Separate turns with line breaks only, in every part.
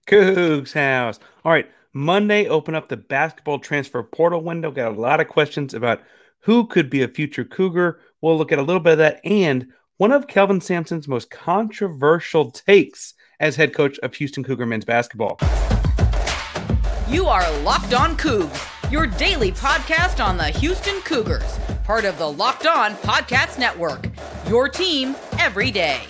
Coogs House. All right, Monday, open up the basketball transfer portal window. Got a lot of questions about who could be a future Cougar. We'll look at a little bit of that and one of Kelvin Sampson's most controversial takes as head coach of Houston Cougar men's basketball.
You are Locked On Cougs, your daily podcast on the Houston Cougars, part of the Locked On Podcast Network, your team every day.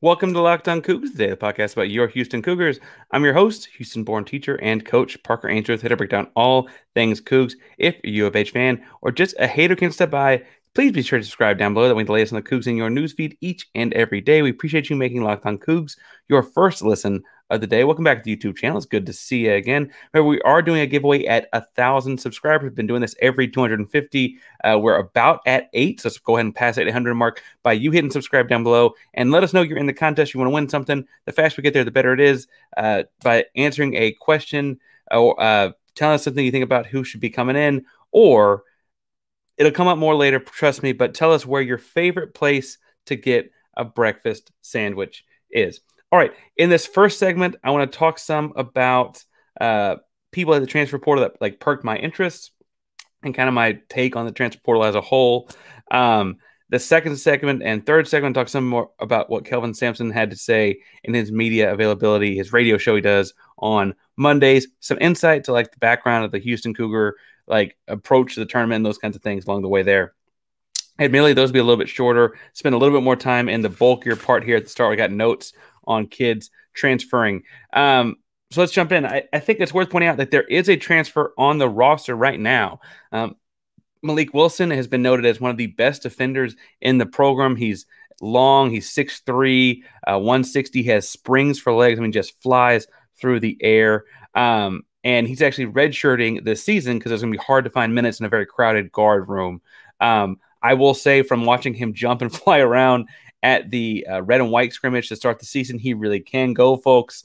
Welcome to Locked On Cougs, the podcast about your Houston Cougars. I'm your host, Houston-born teacher and coach Parker Ainsworth, here to break down all things Cougs. If you're a U of H fan or just a hater can step by, please be sure to subscribe down below. That way the latest on the Cougs in your newsfeed each and every day. We appreciate you making Locked On Cougs your first listen of the day. Welcome back to the YouTube channel. It's good to see you again. Remember, we are doing a giveaway at 1,000 subscribers. We've been doing this every 250. We're about at 8, so let's go ahead and pass that 800 mark by you hitting subscribe down below and let us know you're in the contest. You want to win something. The faster we get there, the better it is. By answering a question or telling us something you think about who should be coming in, or it'll come up more later, trust me, but tell us where your favorite place to get a breakfast sandwich is. All right, in this first segment, I want to talk some about people at the transfer portal that perked my interest and kind of my take on the transfer portal as a whole. The second segment and third segment talk some more about what Kelvin Sampson had to say in his media availability, his radio show he does on Mondays, some insight to the background of the Houston Cougar approach to the tournament and those kinds of things along the way there. Admittedly, those will be a little bit shorter. Spend a little bit more time in the bulkier part here at the start. We got notes on kids transferring. So let's jump in. I think it's worth pointing out that there is a transfer on the roster right now. Malik Wilson has been noted as one of the best defenders in the program. He's long. He's 6'3", 160. He has springs for legs. I mean, just flies through the air. And he's actually redshirting this season because it's going to be hard to find minutes in a very crowded guard room. I will say from watching him jump and fly around at the red and white scrimmage to start the season, he really can go, folks.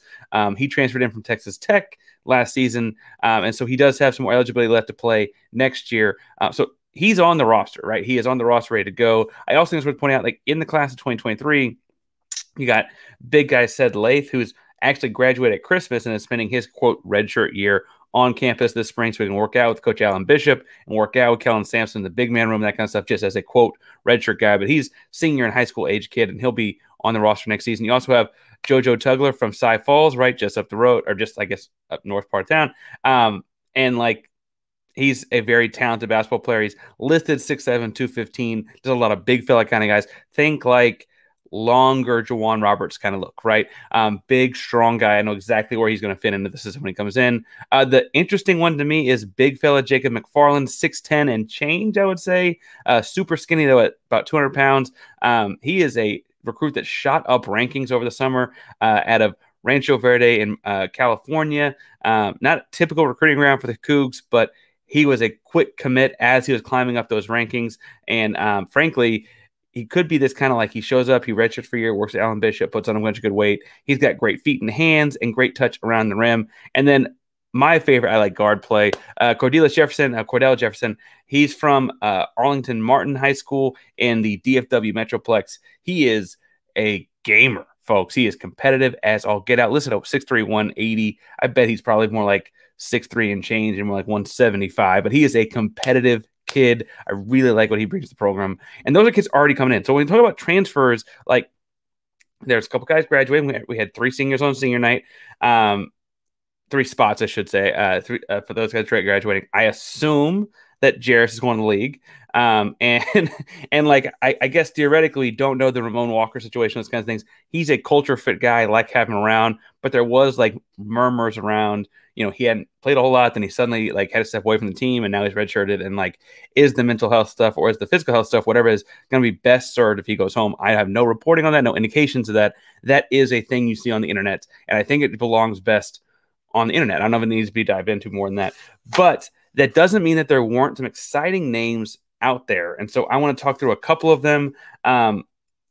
He transferred in from Texas Tech last season, and so he does have some more eligibility left to play next year. So he's on the roster, right? He is on the roster ready to go. I also think it's worth pointing out, in the class of 2023, you got big guy Sed Lath, who's actually graduated at Christmas and is spending his, quote, redshirt year on campus this spring so he can work out with Coach Alan Bishop and work out with Kelvin Sampson in the big man room, that kind of stuff, just as a, quote, redshirt guy. But he's senior and high school age kid, and he'll be on the roster next season. You also have JoJo Tugler from Cy Falls, right, just up the road, or just, I guess, up north part of town. And, he's a very talented basketball player. He's listed 6'7", 215. There's a lot of big fella kind of guys. Think longer Juwan Roberts kind of look, right? Big, strong guy. I know exactly where he's going to fit into the system when he comes in. The interesting one to me is big fella Jacob McFarland, 6'10" and change, I would say. Super skinny, though, at about 200 pounds. He is a recruit that shot up rankings over the summer out of Rancho Verde in California. Not a typical recruiting ground for the Cougs, but he was a quick commit as he was climbing up those rankings. And frankly, he could be this kind of he shows up, he redshirts for a year, works with Alan Bishop, puts on a bunch of good weight. He's got great feet and hands and great touch around the rim. And then my favorite, I like guard play, Cordell Jefferson. He's from Arlington Martin High School in the DFW Metroplex. He is a gamer, folks. He is competitive as all get out. Listen up, 6'3", 180. I bet he's probably more 6'3" and change and more 175. But he is a competitive kid. I really like what he brings to the program. And those are kids already coming in. So when we talk about transfers, there's a couple guys graduating. We had 3 seniors on senior night. 3 spots, I should say, for those guys graduating. I assume that Jarace is going to the league. I guess theoretically we don't know the Ramon Walker situation, those kinds of things. He's a culture fit guy, having him around, but there was murmurs around, he hadn't played a whole lot, then he suddenly had to step away from the team, and now he's redshirted, and is the mental health stuff or is the physical health stuff, whatever, is going to be best served if he goes home. I have no reporting on that, no indications of that. That is a thing you see on the internet, and I think it belongs best on the internet. I don't know if it needs to be dived into more than that, but that doesn't mean that there weren't some exciting names out there. And so I want to talk through a couple of them.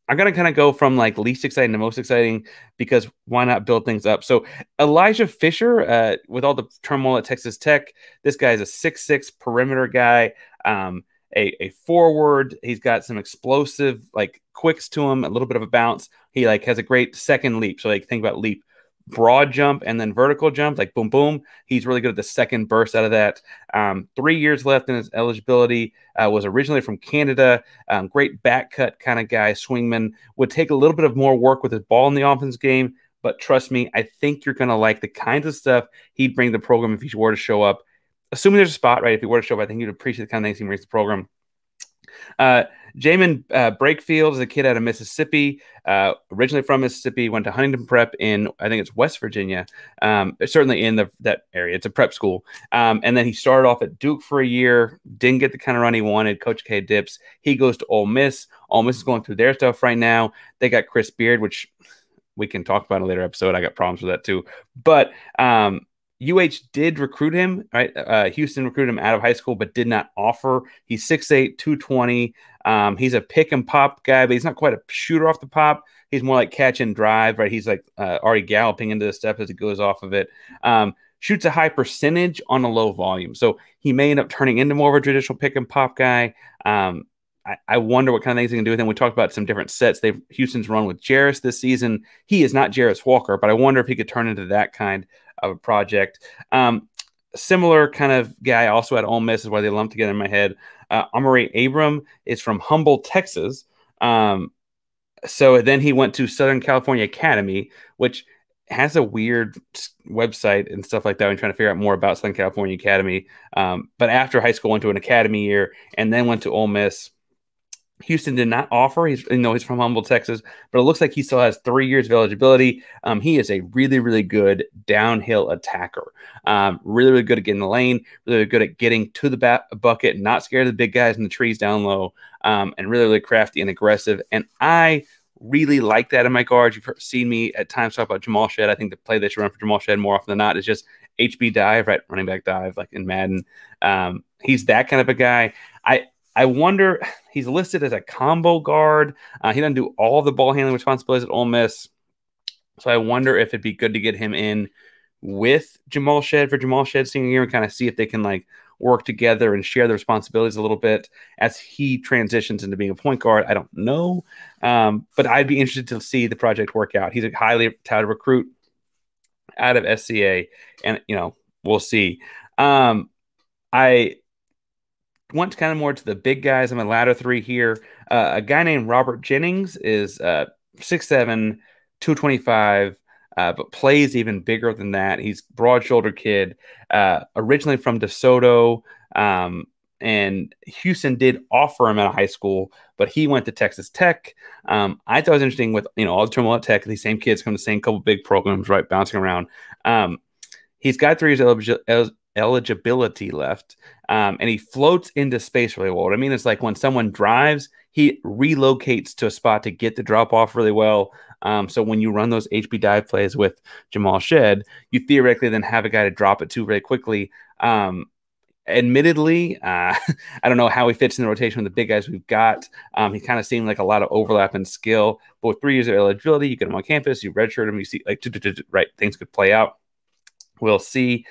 I'm going to kind of go from like least exciting to most exciting because why not build things up? So Elijah Fisher, with all the turmoil at Texas Tech, this guy is a 6'6" perimeter guy, a forward. He's got some explosive like quicks to him, a little bit of a bounce. He like has a great second leap. So like think about leap, broad jump, and then vertical jump, like boom, boom. He's really good at the second burst out of that. 3 years left in his eligibility. Was originally from Canada. Great back cut kind of guy, swingman. Would take a little bit of more work with his ball in the offense game, but trust me, I think you're going to like the kinds of stuff he'd bring to the program if he were to show up. Assuming there's a spot, right? If he were to show up, I think you'd appreciate the kind of things he brings to the program. Jamin Brakefield is a kid out of Mississippi, originally from Mississippi, went to Huntington Prep in, I think it's West Virginia, certainly in that area. It's a prep school. And then he started off at Duke for a year, didn't get the kind of run he wanted. Coach K dips. He goes to Ole Miss. Ole Miss is going through their stuff right now. They got Chris Beard, which we can talk about in a later episode. I got problems with that too. But UH did recruit him, right? Houston recruited him out of high school, but did not offer. He's 6'8", 220. He's a pick and pop guy, but he's not quite a shooter off the pop. He's more like catch and drive, right? He's like already galloping into the step as he goes off of it. Shoots a high percentage on a low volume. So he may end up turning into more of a traditional pick and pop guy. I wonder what kind of things he can do with him. We talked about some different sets. Houston's run with Jarace this season. He is not Jarace Walker, but I wonder if he could turn into that kind of a project. Similar kind of guy also at Ole Miss is why they lumped together in my head. Omari Abram is from Humboldt, Texas. So then he went to Southern California Academy, which has a weird website and stuff like that. I'm trying to figure out more about Southern California Academy. But after high school, went to an academy year and then went to Ole Miss. Houston did not offer. He's from Humboldt, Texas, but it looks like he still has 3 years of eligibility. He is a really, really good downhill attacker. Really, really good at getting the lane. Really, really good at getting to the bucket, not scared of the big guys in the trees down low, and really, really crafty and aggressive. And I really like that in my guards. You've seen me at times talk about Jamal Shed. I think the play they should run for Jamal Shed more often than not is just HB dive, right? Running back dive, like in Madden. He's that kind of a guy. I wonder, he's listed as a combo guard. He doesn't do all the ball handling responsibilities at Ole Miss. So I wonder if it'd be good to get him in with Jamal Shed for Jamal Shed's senior year and kind of see if they can like work together and share the responsibilities a little bit as he transitions into being a point guard. I don't know, but I'd be interested to see the project work out. He's a highly touted recruit out of SCA, and we'll see. I went kind of more to the big guys in my latter three here. A guy named Robert Jennings is 6'7", 225, but plays even bigger than that. He's broad-shouldered kid, originally from DeSoto, and Houston did offer him out of high school, but he went to Texas Tech. I thought it was interesting with all the turmoil at Tech. These same kids come to the same couple big programs, right, bouncing around. He's got 3 years eligibility left, and he floats into space really well. What I mean is, like, when someone drives, he relocates to a spot to get the drop off really well. So when you run those HB dive plays with Jamal Shed, you theoretically then have a guy to drop it to very quickly. Admittedly, I don't know how he fits in the rotation with the big guys we've got. He kind of seemed like a lot of overlap in skill, but with 3 years of eligibility, you get him on campus, you redshirt him, you see like right, things could play out. We'll see.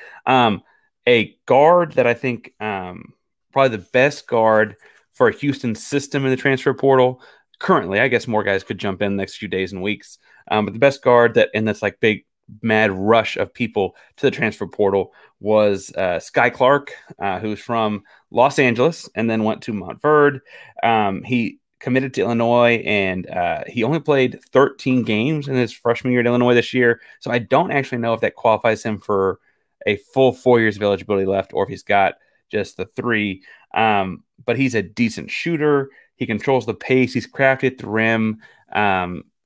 A guard that I think probably the best guard for a Houston system in the transfer portal currently. I guess more guys could jump in the next few days and weeks. But the best guard that's like big, mad rush of people to the transfer portal was Sky Clark, who's from Los Angeles and then went to Montverde. He committed to Illinois, and he only played 13 games in his freshman year at Illinois this year. So I don't actually know if that qualifies him for a full 4 years of eligibility left, or if he's got just the 3. But he's a decent shooter. He controls the pace. He's crafty at the rim.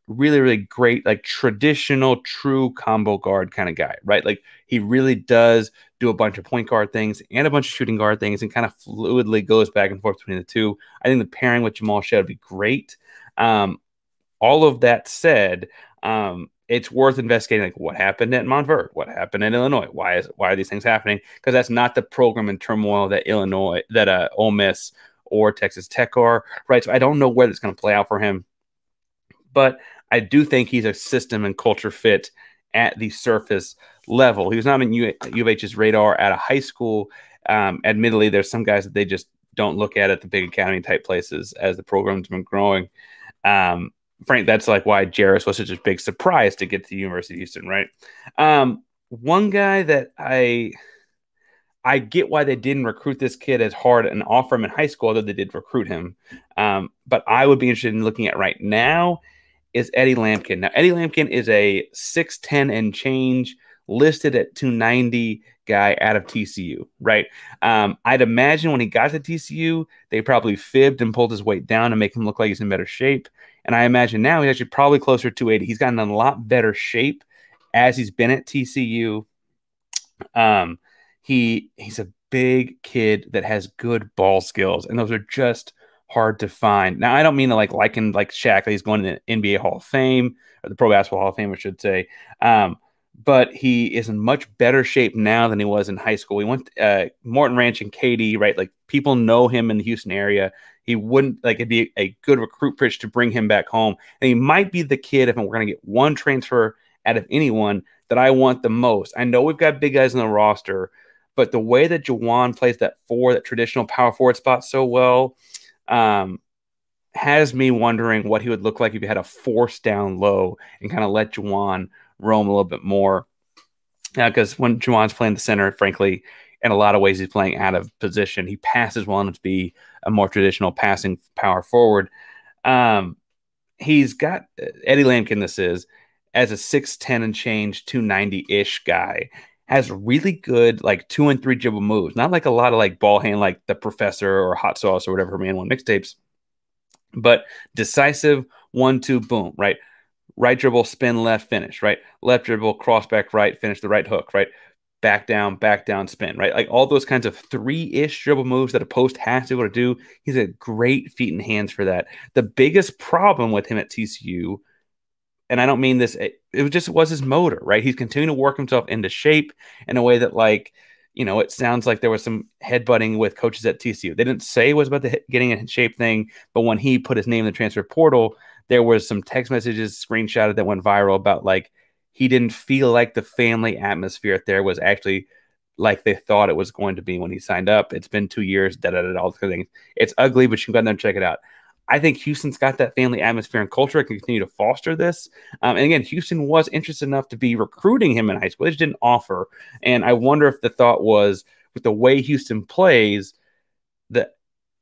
Really, really great, like traditional, true combo guard kind of guy, right? Like he really does do a bunch of point guard things and a bunch of shooting guard things and kind of fluidly goes back and forth between the two. I think the pairing with Jamal Shed would be great. All of that said, it's worth investigating, like what happened at Montverde, what happened in Illinois, why are these things happening? Because that's not the program in turmoil that Ole Miss or Texas Tech are, right? So I don't know where it's going to play out for him. But I do think he's a system and culture fit at the surface level. He was not on U of H's radar at a high school. Admittedly, there's some guys that they just don't look at the big academy type places as the program's been growing. Frank, that's like why Jarace was such a big surprise to get to the University of Houston, right? One guy that I get why they didn't recruit this kid as hard and offer him in high school, although they did recruit him. But I would be interested in looking at right now is Eddie Lampkin. Now, Eddie Lampkin is a 6'10 and change, listed at 290 guy out of TCU, right? I'd imagine when he got to TCU, they probably fibbed and pulled his weight down to make him look like he's in better shape. And I imagine now he's actually probably closer to 280. He's gotten in a lot better shape as he's been at TCU. He's a big kid that has good ball skills, and those are just hard to find. Now, I don't mean to like Shaq, that he's going to the NBA Hall of Fame or the Pro Basketball Hall of Fame, I should say. But he is in much better shape now than he was in high school. We went Morton Ranch and Katy, right? Like people know him in the Houston area. He wouldn't like it'd be a good recruit pitch to bring him back home. And he might be the kid, if we're going to get one transfer out of anyone, that I want the most. I know we've got big guys on the roster, but the way that Juwan plays that traditional power forward spot so well, has me wondering what he would look like if he had a force down low and kind of let Juwan roam a little bit more. Because when Juwan's playing the center, frankly, in a lot of ways he's playing out of position. He passes well enough to be a more traditional passing power forward. He's got Eddie Lampkin, this is, as a 6'10 and change, 290-ish guy, has really good like 2 and 3 dribble moves. Not like a lot of like ball hand like the Professor or Hot Sauce or whatever Man One mixtapes, but decisive 1-2 boom, right? Right dribble, spin left, finish, right? Left dribble, cross back right, finish the right hook, right? Back down, spin, right? Like all those kinds of 3-ish dribble moves that a post has to be able to do. He's a great feet and hands for that. The biggest problem with him at TCU, and I don't mean this, it was his motor, right? He's continuing to work himself into shape in a way that, like, you know, it sounds like there was some headbutting with coaches at TCU. They didn't say it was about the getting in shape thing, but when he put his name in the transfer portal, there was some text messages screenshotted that went viral about like he didn't feel like the family atmosphere there was actually like they thought it was going to be when he signed up. It's been 2 years, all those kind of things. It's ugly, but you can go there and check it out. I think Houston's got that family atmosphere and culture. It can continue to foster this. And again, Houston was interested enough to be recruiting him in high school. They just didn't offer. And I wonder if the thought was, with the way Houston plays, the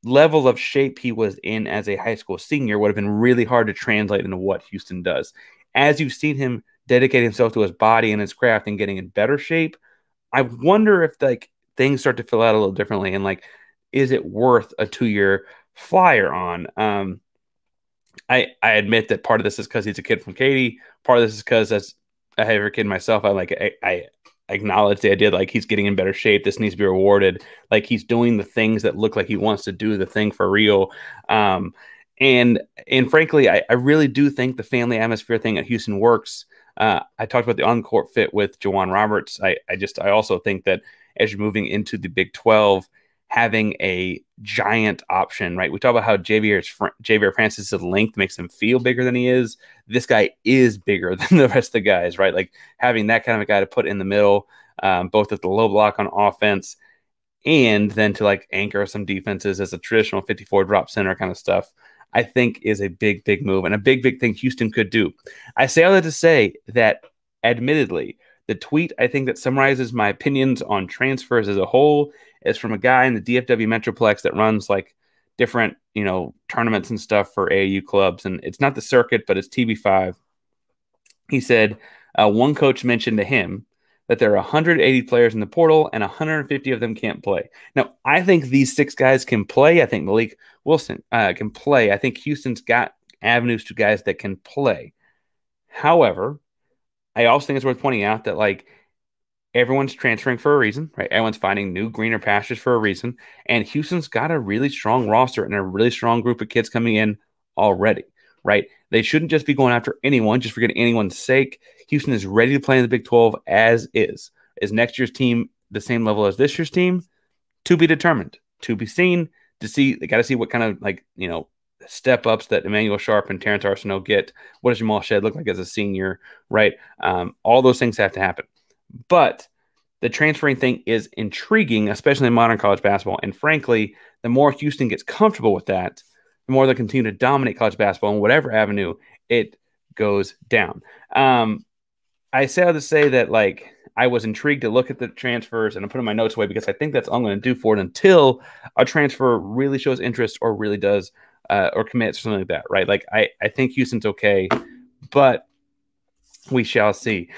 level of shape he was in as a high school senior would have been really hard to translate into what Houston does. As you've seen him dedicate himself to his body and his craft and getting in better shape, I wonder if like things start to fill out a little differently. And like, is it worth a 2-year flyer on? I admit that part of this is because he's a kid from Katy. Part of this is because as a heavier kid myself, I acknowledge the idea like he's getting in better shape. This needs to be rewarded. Like he's doing the things that look like he wants to do the thing for real. And frankly, I really do think the family atmosphere thing at Houston works. I talked about the on-court fit with Juwan Roberts. I also think that as you're moving into the Big 12, having a giant option, right? We talk about how Javier Francis' length makes him feel bigger than he is. This guy is bigger than the rest of the guys, right? Like having that kind of a guy to put in the middle, both at the low block on offense and then to like anchor some defenses as a traditional 54 drop center kind of stuff, I think is a big, big move and a big, big thing Houston could do. I say all that to say that admittedly, the tweet I think that summarizes my opinions on transfers as a whole is from a guy in the DFW Metroplex that runs like different, you know, tournaments and stuff for AAU clubs. And it's not the circuit, but it's TB5. He said one coach mentioned to him that there are 180 players in the portal and 150 of them can't play. Now, I think these 6 guys can play. I think Malik Wilson can play. I think Houston's got avenues to guys that can play. However, I also think it's worth pointing out that like everyone's transferring for a reason, right? Everyone's finding new greener pastures for a reason. And Houston's got a really strong roster and a really strong group of kids coming in already, right? They shouldn't just be going after anyone just for getting anyone's sake. Houston is ready to play in the Big 12 as is. Is next year's team the same level as this year's team? To be determined, to be seen, to see. They got to see what kind of like, you know, step-ups that Emmanuel Sharp and Terrence Arsenault get. What does Jamal Shed look like as a senior, right? All those things have to happen. But the transferring thing is intriguing, especially in modern college basketball. And frankly, the more Houston gets comfortable with that, the more they'll continue to dominate college basketball in whatever avenue it goes down. I say all to say that, like, I was intrigued to look at the transfers, and I'm putting my notes away because I think that's all I'm going to do for it until a transfer really shows interest or really does or commits or something like that, right? Like, I think Houston's okay, but we shall see.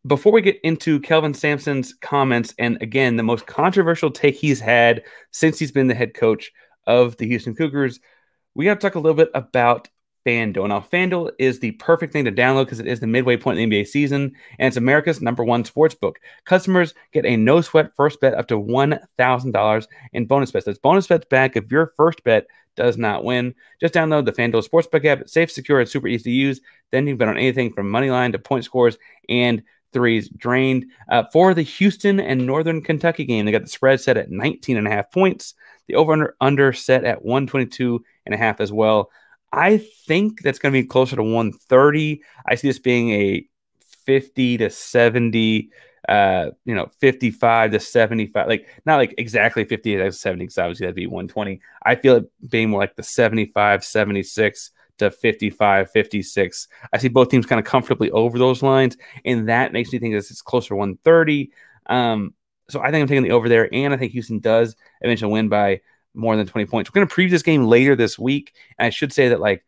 Before we get into Kelvin Sampson's comments, and again, the most controversial take he's had since he's been the head coach of the Houston Cougars, we got to talk a little bit about FanDuel. Now, FanDuel is the perfect thing to download because it is the midway point in the NBA season, and it's America's #1 sports book. Customers get a no-sweat first bet up to $1,000 in bonus bets. That's bonus bets back if your first bet does not win. Just download the FanDuel Sportsbook app. It's safe, secure, and super easy to use. Then you can bet on anything from money line to point scores and threes drained. For the Houston and Northern Kentucky game, they got the spread set at 19.5 points. The over-under set at 122.5 as well. I think that's going to be closer to 130. I see this being a 50 to 70, 55 to 75, like not like exactly 50 to 70, because obviously that'd be 120. I feel it being more like the 75, 76 to 55, 56. I see both teams kind of comfortably over those lines, and that makes me think that it's closer to 130. So I think I'm taking the over there, and I think Houston does eventually win by more than 20 points. We're going to preview this game later this week, and I should say that, like,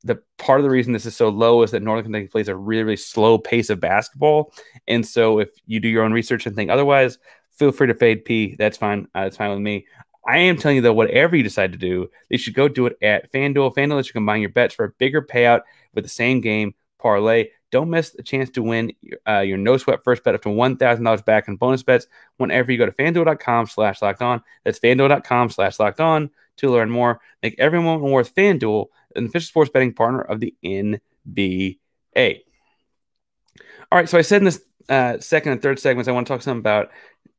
the part of the reason this is so low is that Northern Kentucky plays a really, really slow pace of basketball, and so if you do your own research and think otherwise, feel free to fade P. That's fine. It's fine with me. I am telling you, though, whatever you decide to do, you should go do it at FanDuel. FanDuel lets you combine your bets for a bigger payout with the same game parlay. Don't miss the chance to win your no-sweat first bet up to $1,000 back in bonus bets whenever you go to FanDuel.com/lockedon. That's FanDuel.com/lockedon to learn more. Make every moment more with FanDuel, an official sports betting partner of the NBA. All right, so I said in this second and third segments, I want to talk some about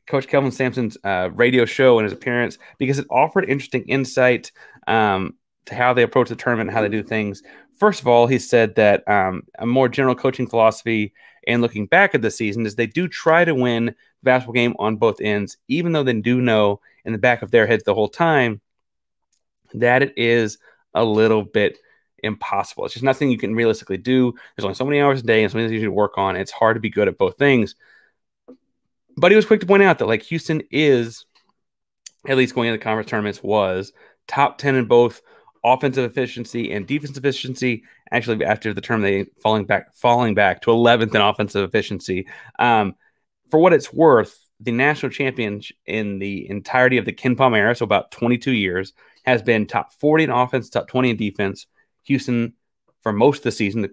Coach Kelvin Sampson's radio show and his appearance, because it offered interesting insight to how they approach the tournament and how they do things. First of all, he said that a more general coaching philosophy and looking back at the season is they do try to win the basketball game on both ends, even though they do know in the back of their heads the whole time that it is a little bit impossible. It's just nothing you can realistically do. There's only so many hours a day and so many things you should work on. It's hard to be good at both things. But he was quick to point out that, like, Houston is, at least going into the conference tournaments, was top 10 in both offensive efficiency and defensive efficiency. Actually, after the term, they falling back to 11th in offensive efficiency. For what it's worth, the national champion in the entirety of the Ken Palm era, so about 22 years, has been top 40 in offense, top 20 in defense. Houston, for most of the season, to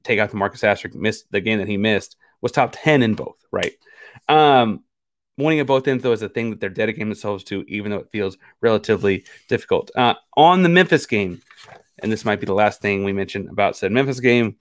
take out the Marcus Sasser the game that he missed, was top 10 in both, right? Winning at both ends, though, is a thing that they're dedicating themselves to, even though it feels relatively difficult. On the Memphis game, and this might be the last thing we mention about said Memphis game,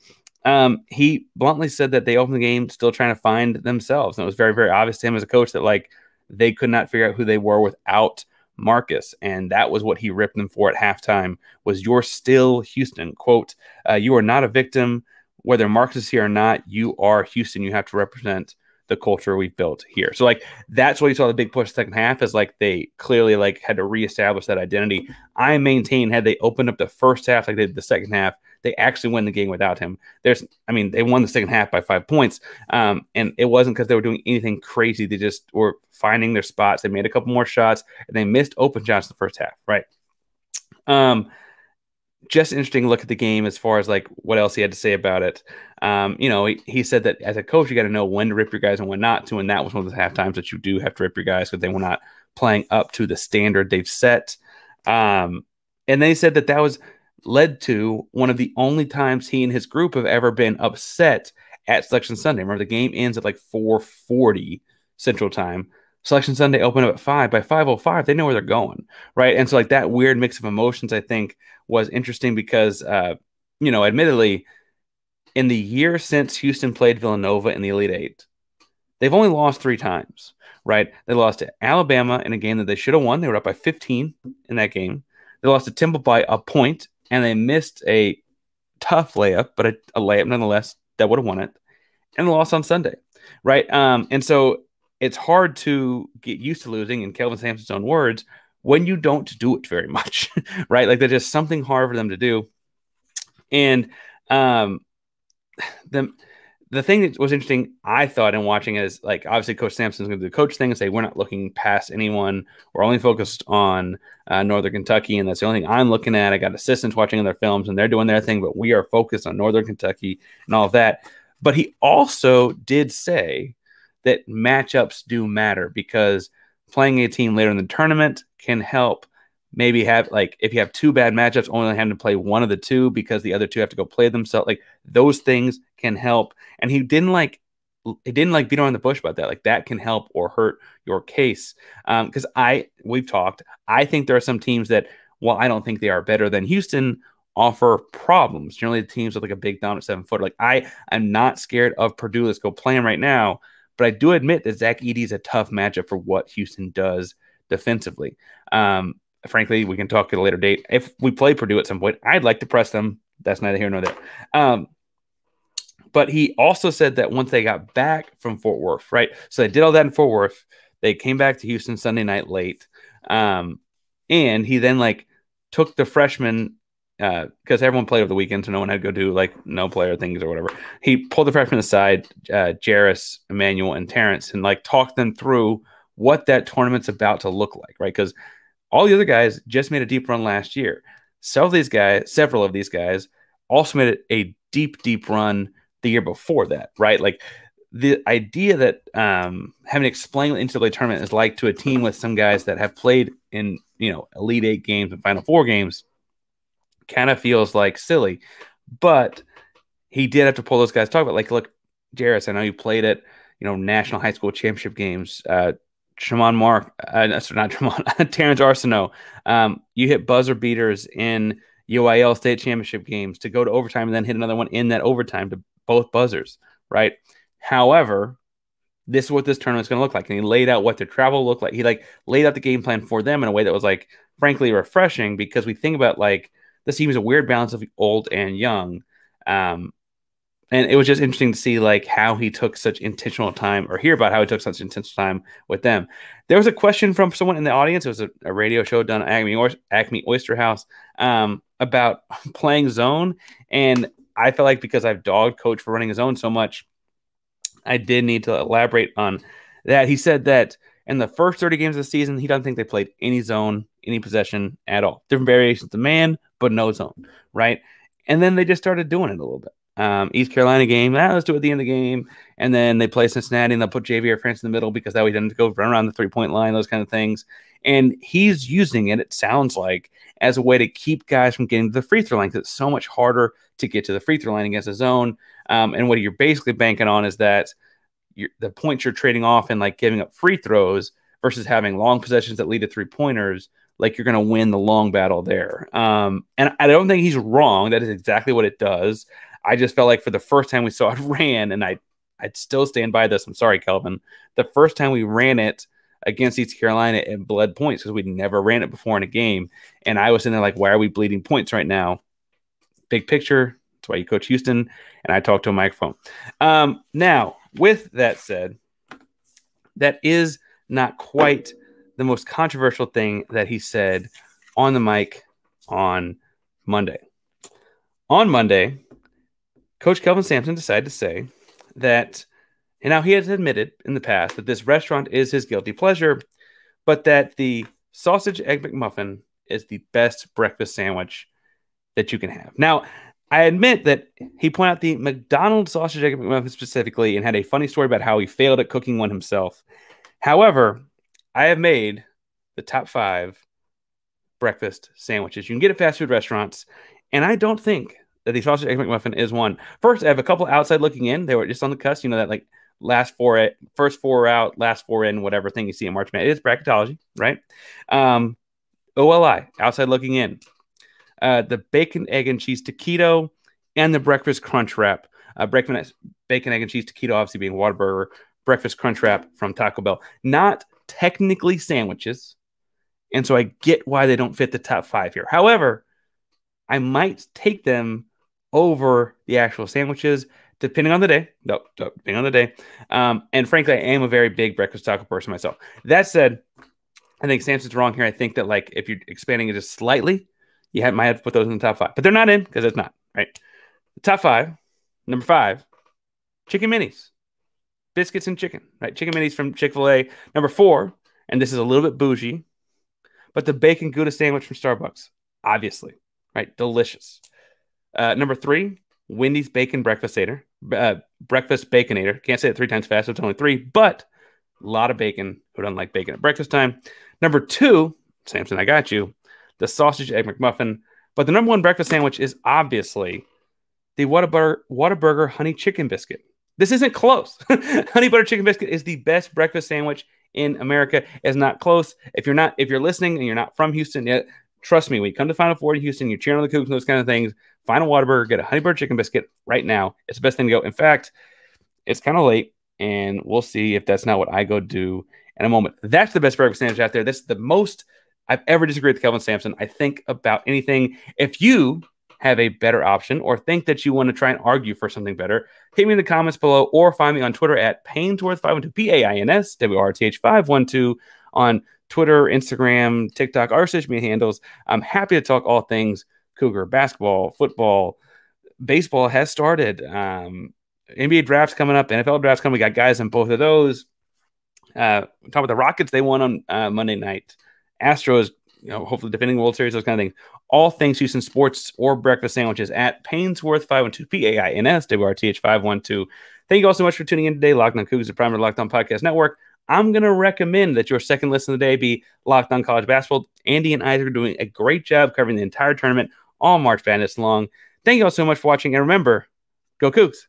he bluntly said that they opened the game still trying to find themselves. And it was very, very obvious to him as a coach that, like, they could not figure out who they were without Marcus. And that was what he ripped them for at halftime, was "You're still Houston." Quote, "You are not a victim. Whether Marcus is here or not, you are Houston. You have to represent the culture we've built here." So, like, that's what you saw the big push second half, is like they clearly, like, had to reestablish that identity. I maintain, had they opened up the first half like they did the second half, they actually win the game without him. They won the second half by 5 points. And it wasn't because they were doing anything crazy. They just were finding their spots. They made a couple more shots, and they missed open shots in the first half, right? Just an interesting look at the game as far as, like, what else he had to say about it. He said that as a coach, you got to know when to rip your guys and when not to, and that was one of the half times that you do have to rip your guys because they were not playing up to the standard they've set. And they said that was led to one of the only times he and his group have ever been upset at Selection Sunday. Remember, the game ends at like 4:40 Central Time. Selection Sunday opened up at 5. By 5:05, they know where they're going, right? And so, like, that weird mix of emotions, I think, was interesting because, admittedly, in the year since Houston played Villanova in the Elite Eight, they've only lost 3 times, right? They lost to Alabama in a game that they should have won. They were up by 15 in that game. They lost to Temple by a point, and they missed a tough layup, but a layup nonetheless that would have won it, and they lost on Sunday, right? And so it's hard to get used to losing, in Kelvin Sampson's own words, when you don't do it very much, right? Like, there's just something hard for them to do. And the thing that was interesting, I thought, in watching it is, like, obviously Coach Sampson's going to do the coach thing and say, we're not looking past anyone. We're only focused on Northern Kentucky, and that's the only thing I'm looking at. I got assistants watching their films, and they're doing their thing, but we are focused on Northern Kentucky and all of that. But he also did say that matchups do matter, because playing a team later in the tournament can help maybe have, like, if you have two bad matchups, only having to play one of the two because the other two have to go play themselves. Like, those things can help. And he didn't beat around the bush about that. Like, that can help or hurt your case. Because we've talked, I think there are some teams that, while I don't think they are better than Houston, offer problems. Generally, the teams with like a big dominant 7-footer. Like, I'm not scared of Purdue. Let's go play them right now. But I do admit that Zach Edey is a tough matchup for what Houston does defensively. Frankly, we can talk at a later date. If we play Purdue at some point, I'd like to press them. That's neither here nor there. But he also said that once they got back from Fort Worth, right? So they did all that in Fort Worth. They came back to Houston Sunday night late. And he then, like, took the freshmen, because everyone played over the weekend, so no one had to go do, like, no player things or whatever. He pulled the freshmen aside, Jarace, Emmanuel, and Terrence, and, like, talked them through what that tournament's about to look like, right? Because all the other guys just made a deep run last year. Several of these guys also made a deep run the year before that, right? Like, the idea that having to explain what the NCAA tournament is like to a team with some guys that have played in, Elite Eight games and Final Four games kind of feels like silly. But he did have to pull those guys to talk about, like, look, Jarace, I know you played at, national high school championship games. Terrence Arsenault, you hit buzzer beaters in UIL state championship games to go to overtime and then hit another one in that overtime to both buzzers, right? However, this is what this tournament's going to look like. And he laid out what the travel looked like. He, like, laid out the game plan for them in a way that was, like, frankly refreshing, because we think about, like, this team is a weird balance of old and young. And it was just interesting to see, like, how he took such intentional time, or hear about how he took such intentional time with them. There was a question from someone in the audience. It was a radio show done at Acme Oyster House about playing zone. And I felt like, because I've dogged Coach for running his zone so much, I did need to elaborate on that. He said that in the first 30 games of the season, he doesn't think they played any zone, any possession at all. Different variations of man, but no zone, right? And then they just started doing it a little bit. East Carolina game, let's do it at the end of the game. And then they play Cincinnati, and they'll put JV France in the middle, because that way he doesn't go run around the 3-point line, those kind of things. And he's using it sounds like, as a way to keep guys from getting to the free throw line, because it's so much harder to get to the free throw line against a zone. And what you're basically banking on is that the points you're trading off and, like, giving up free throws versus having long possessions that lead to 3-pointers, like, you're going to win the long battle there. And I don't think he's wrong. That is exactly what it does. I just felt like, for the first time we saw it ran, and I'd still stand by this. I'm sorry, Kelvin. The first time we ran it against East Carolina, it bled points, because we'd never ran it before in a game. And I was sitting there like, why are we bleeding points right now? Big picture. That's why you coach Houston. And I talk to a microphone. Now, with that said, that is not quite the most controversial thing that he said on the mic on Monday. On Monday, Coach Kelvin Sampson decided to say that, and now he has admitted in the past that this restaurant is his guilty pleasure, but that the sausage egg McMuffin is the best breakfast sandwich that you can have. Now, I admit that he pointed out the McDonald's sausage egg McMuffin specifically, and had a funny story about how he failed at cooking one himself. However, I have made the top 5 breakfast sandwiches you can get at fast food restaurants, and I don't think that the sausage egg McMuffin is one. First, I have a couple outside looking in. They were just on the cusp, that, like, first 4 out, last 4 in, whatever thing you see in March Madness. It is bracketology, right? OLI, outside looking in. The bacon, egg, and cheese taquito, and the breakfast crunch wrap. Bacon, egg, and cheese taquito, obviously being Whataburger. Breakfast crunch wrap from Taco Bell. Not technically sandwiches, And so I get why they don't fit the top 5 here. However, I might take them over the actual sandwiches, depending on the day. No, depending on the day. And frankly, I am a very big breakfast taco person myself. That said, I think Sampson's wrong here. I think that like if you're expanding it just slightly, might have to put those in the top 5. But they're not in because it's not, right? The top 5, number 5, chicken minis. Biscuits and chicken, right? Chicken minis from Chick-fil-A. Number 4, and this is a little bit bougie, but the bacon Gouda sandwich from Starbucks, obviously, right? Delicious. Number 3, Wendy's Bacon Breakfastator. Breakfast Baconator. Can't say it 3 times fast, so it's only 3, but a lot of bacon. Who doesn't like bacon at breakfast time? Number 2, Sampson, I got you, the sausage egg McMuffin. But the number 1 breakfast sandwich is obviously the Whataburger honey chicken biscuit. This isn't close. Honey butter chicken biscuit is the best breakfast sandwich in America. It's not close. If you're listening and you're not from Houston yet, trust me, when you come to Final Four in Houston, you're cheering on the Cougs and those kind of things, find a Whataburger, get a honey butter chicken biscuit right now. It's the best thing to go. In fact, it's kind of late, and we'll see if that's not what I go do in a moment. That's the best breakfast sandwich out there. That's the most I've ever disagreed with Kelvin Sampson. I think about anything. If you have a better option or think that you want to try and argue for something better, hit me in the comments below or find me on Twitter at Painsworth512, PAINSWRTH512 on Twitter, Instagram, TikTok, our social media handles. I'm happy to talk all things Cougar basketball, football, baseball has started. NBA drafts coming up, NFL drafts coming. We got guys in both of those. Talk about the Rockets. They won on Monday night. Astros, hopefully defending World Series, those kind of things. All things Houston sports or breakfast sandwiches at Painsworth512, PAINSWRTH512. Thank you all so much for tuning in today. Locked On Cougs, the primary Locked On Podcast Network. I'm going to recommend that your second listen of the day be Locked On College Basketball. Andy and Isaac are doing a great job covering the entire tournament, all March Madness long. Thank you all so much for watching. And remember, go Cougs.